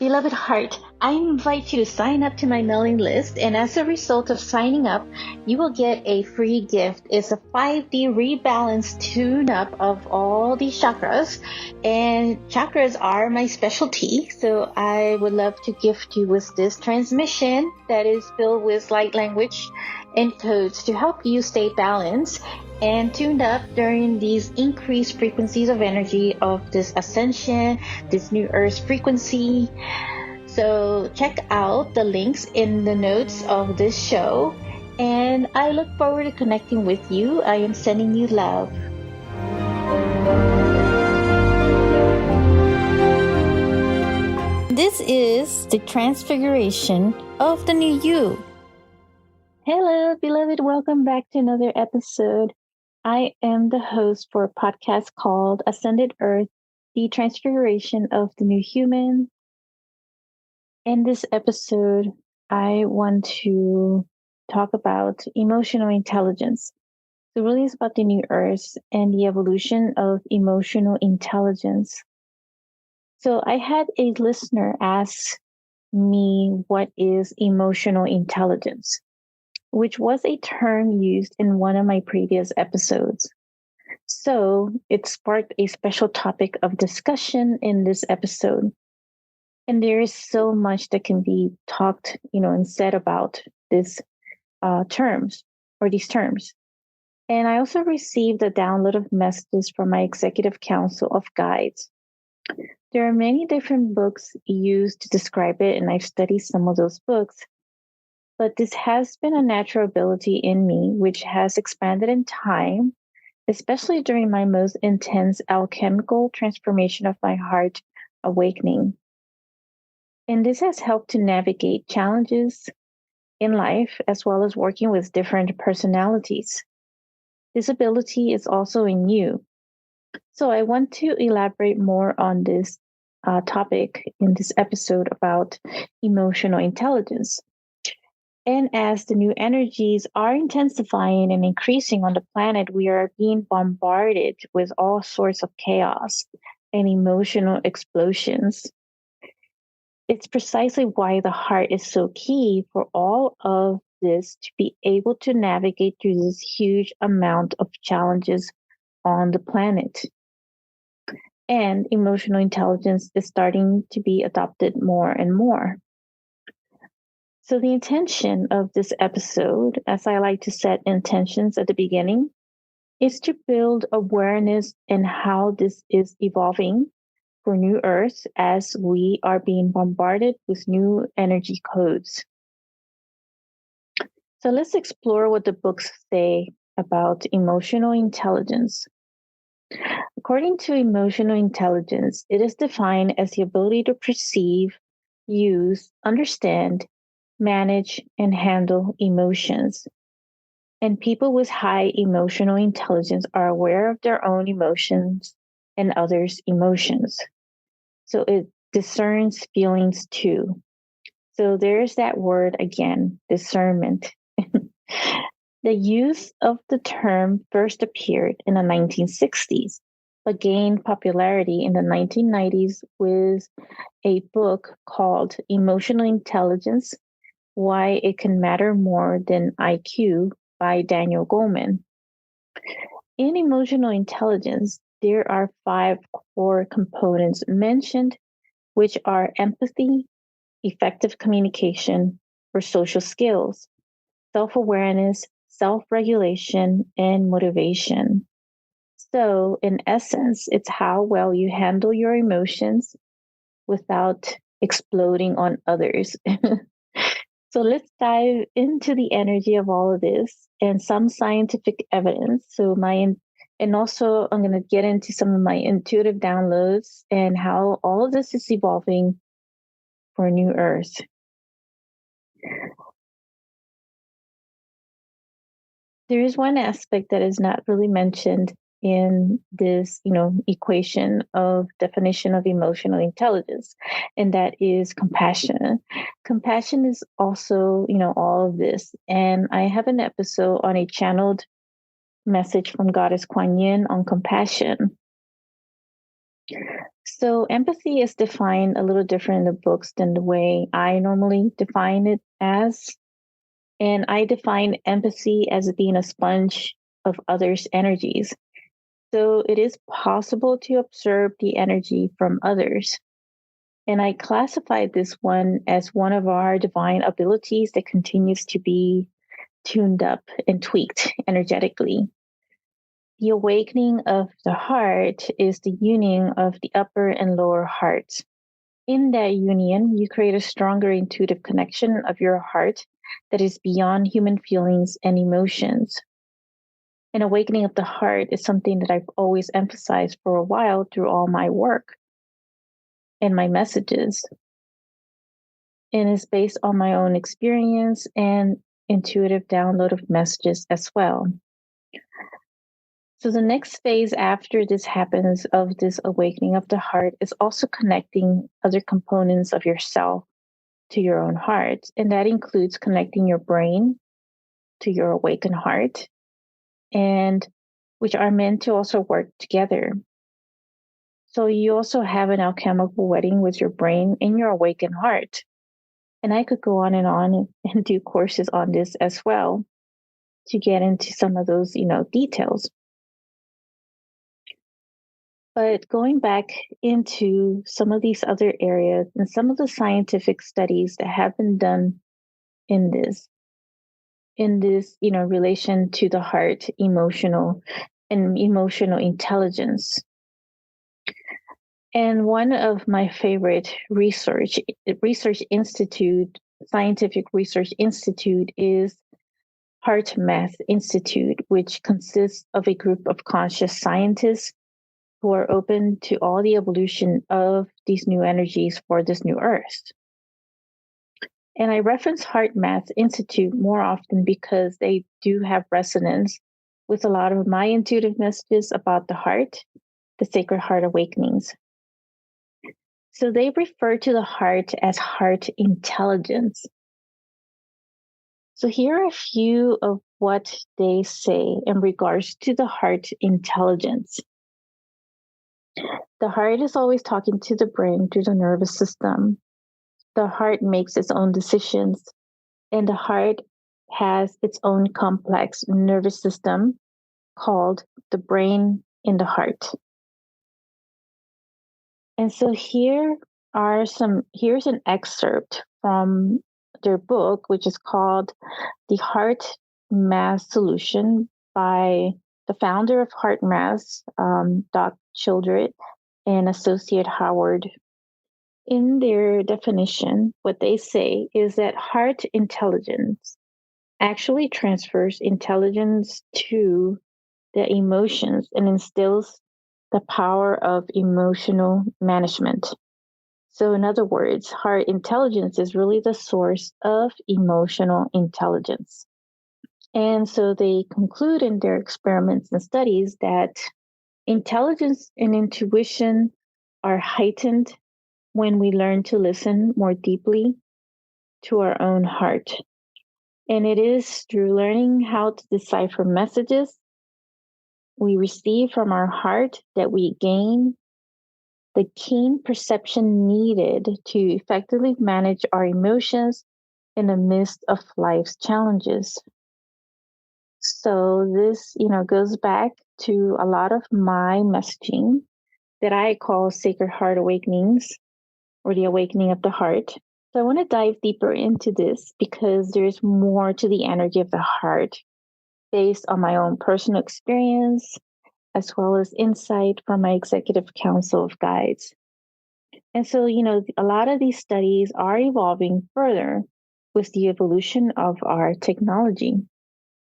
Beloved heart, I invite you to sign up to my mailing list, and as a result of signing up, you will get a free gift. It's a 5D rebalance tune-up of all these chakras, and chakras are my specialty, so I would love to gift you with this transmission that is filled with light language and codes to help you stay balanced and tuned up during these increased frequencies of energy of this ascension, this new earth frequency. So check out the links in the notes of this show, and I look forward to connecting with you. I am sending you love. This is the transfiguration of the new you. Hello, beloved. Welcome back to another episode. I am the host for a podcast called Ascended Earth, the Transfiguration of the New Human. In this episode, I want to talk about emotional intelligence. So really it's about the new earth and the evolution of emotional intelligence. So I had a listener ask me what is emotional intelligence, which was a term used in one of my previous episodes. So it sparked a special topic of discussion in this episode. And there is so much that can be talked, and said about these terms. And I also received a download of messages from my executive council of guides. There are many different books used to describe it, and I've studied some of those books. But this has been a natural ability in me, which has expanded in time, especially during my most intense alchemical transformation of my heart awakening. And this has helped to navigate challenges in life as well as working with different personalities. This ability is also in you. So I want to elaborate more on this topic in this episode about emotional intelligence. And as the new energies are intensifying and increasing on the planet, we are being bombarded with all sorts of chaos and emotional explosions. It's precisely why the heart is so key for all of this to be able to navigate through this huge amount of challenges on the planet. And emotional intelligence is starting to be adopted more and more. So the intention of this episode, as I like to set intentions at the beginning, is to build awareness in how this is evolving for New Earth as we are being bombarded with new energy codes. So let's explore what the books say about emotional intelligence. According to emotional intelligence, it is defined as the ability to perceive, use, understand, manage, and handle emotions. And people with high emotional intelligence are aware of their own emotions and others' emotions. So it discerns feelings too. So there's that word again, discernment. The use of the term first appeared in the 1960s, but gained popularity in the 1990s with a book called Emotional Intelligence: Why It Can Matter More Than IQ by Daniel Goleman. In emotional intelligence, there are 5 core components mentioned, which are empathy, effective communication or social skills, self-awareness, self-regulation, and motivation. So, in essence, it's how well you handle your emotions without exploding on others. So let's dive into the energy of all of this and some scientific evidence. And also I'm going to get into some of my intuitive downloads and how all of this is evolving for New Earth. There is one aspect that is not really mentioned in this, equation of definition of emotional intelligence, and that is compassion. Compassion is also, all of this. And I have an episode on a channeled message from Goddess Kuan Yin on compassion. So, empathy is defined a little different in the books than the way I normally define it as. And I define empathy as being a sponge of others' energies. So, it is possible to observe the energy from others. And I classified this one as one of our divine abilities that continues to be tuned up and tweaked energetically. The awakening of the heart is the union of the upper and lower hearts. In that union, you create a stronger intuitive connection of your heart that is beyond human feelings and emotions. An awakening of the heart is something that I've always emphasized for a while through all my work and my messages, and is based on my own experience and intuitive download of messages as well. So, the next phase after this happens of this awakening of the heart is also connecting other components of yourself to your own heart. And that includes connecting your brain to your awakened heart, and which are meant to also work together. So, you also have an alchemical wedding with your brain and your awakened heart. And I could go on and do courses on this as well to get into some of those, details. But going back into some of these other areas and some of the scientific studies that have been done in this, relation to the heart, emotional intelligence. And one of my favorite scientific research institute is HeartMath Institute, which consists of a group of conscious scientists who are open to all the evolution of these new energies for this new earth. And I reference HeartMath Institute more often because they do have resonance with a lot of my intuitive messages about the heart, the Sacred Heart Awakenings. So they refer to the heart as heart intelligence. So here are a few of what they say in regards to the heart intelligence. The heart is always talking to the brain through the nervous system. The heart makes its own decisions, and the heart has its own complex nervous system called the brain in the heart. And so here's an excerpt from their book, which is called The Heart Math Solution by the founder of HeartMath, Doc Childress, and Associate Howard. In their definition, what they say is that heart intelligence actually transfers intelligence to the emotions and instills the power of emotional management. So, in other words, heart intelligence is really the source of emotional intelligence. And so they conclude in their experiments and studies that intelligence and intuition are heightened when we learn to listen more deeply to our own heart. And it is through learning how to decipher messages we receive from our heart that we gain the keen perception needed to effectively manage our emotions in the midst of life's challenges. So this, goes back to a lot of my messaging that I call Sacred Heart Awakenings or the awakening of the heart. So I want to dive deeper into this because there's more to the energy of the heart based on my own personal experience, as well as insight from my executive council of guides. And so, a lot of these studies are evolving further with the evolution of our technology.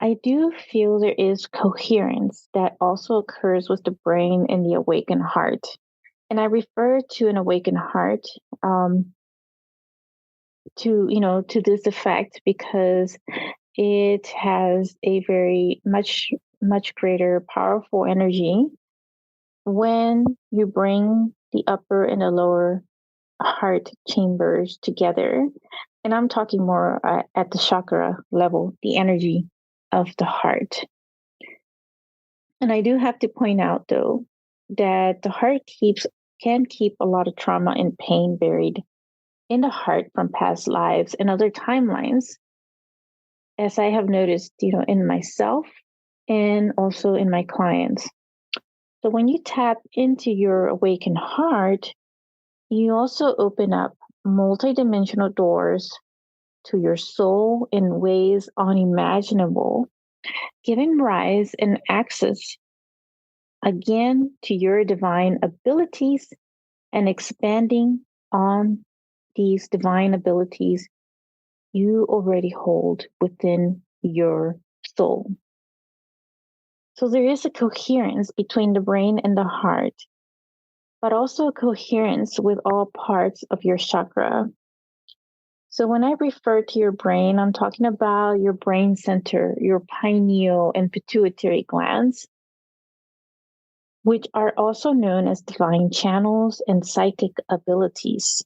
I do feel there is coherence that also occurs with the brain and the awakened heart. And I refer to an awakened heart to this effect because it has a very much greater powerful energy when you bring the upper and the lower heart chambers together. And I'm talking more at the chakra level, the energy of the heart. And I do have to point out, though, that the heart can keep a lot of trauma and pain buried in the heart from past lives and other timelines, as I have noticed, in myself and also in my clients. So when you tap into your awakened heart, you also open up multidimensional doors to your soul in ways unimaginable, giving rise and access again to your divine abilities and expanding on these divine abilities you already hold within your soul. So there is a coherence between the brain and the heart, but also a coherence with all parts of your chakra. So when I refer to your brain, I'm talking about your brain center, your pineal and pituitary glands, which are also known as divine channels and psychic abilities.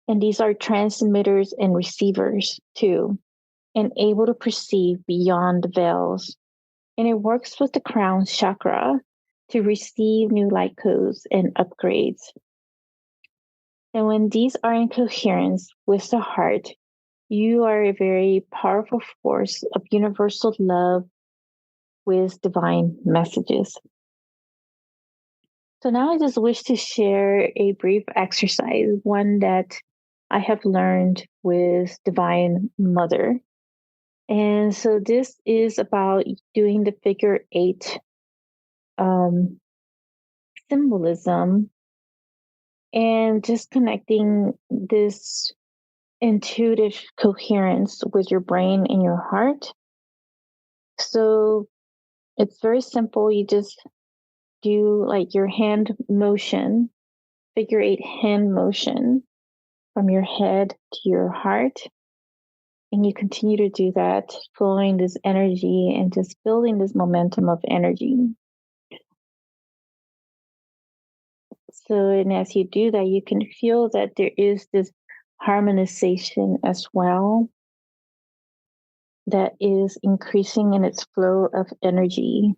And these are transmitters and receivers too, and able to perceive beyond the veils. And it works with the crown chakra to receive new light codes and upgrades. And when these are in coherence with the heart, you are a very powerful force of universal love with divine messages. So now I just wish to share a brief exercise, one that I have learned with Divine Mother. And so this is about doing the figure 8 symbolism and just connecting this intuitive coherence with your brain and your heart. So it's very simple. You just do like your hand motion, figure 8 hand motion from your head to your heart. And you continue to do that, flowing this energy and just building this momentum of energy. So, and as you do that, you can feel that there is this harmonization as well that is increasing in its flow of energy.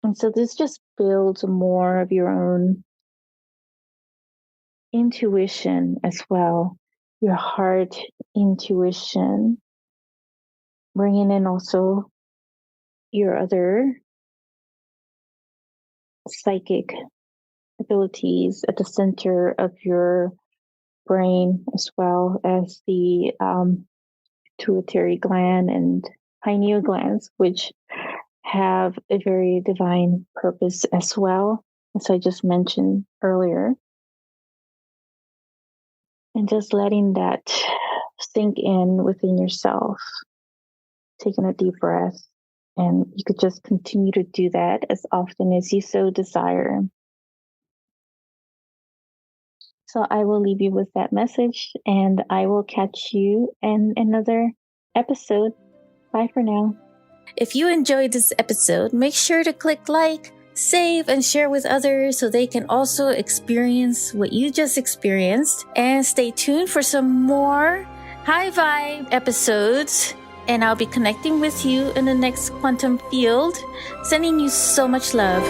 And so this just builds more of your own intuition as well, your heart intuition, bringing in also your other psychic abilities at the center of your brain, as well as the pituitary gland and pineal glands, which have a very divine purpose as well, as I just mentioned earlier. And just letting that sink in within yourself, taking a deep breath. And you could just continue to do that as often as you so desire. So I will leave you with that message, and I will catch you in another episode. Bye for now. If you enjoyed this episode, make sure to click like, save, and share with others so they can also experience what you just experienced. And stay tuned for some more high vibe episodes. And I'll be connecting with you in the next quantum field. Sending you so much love.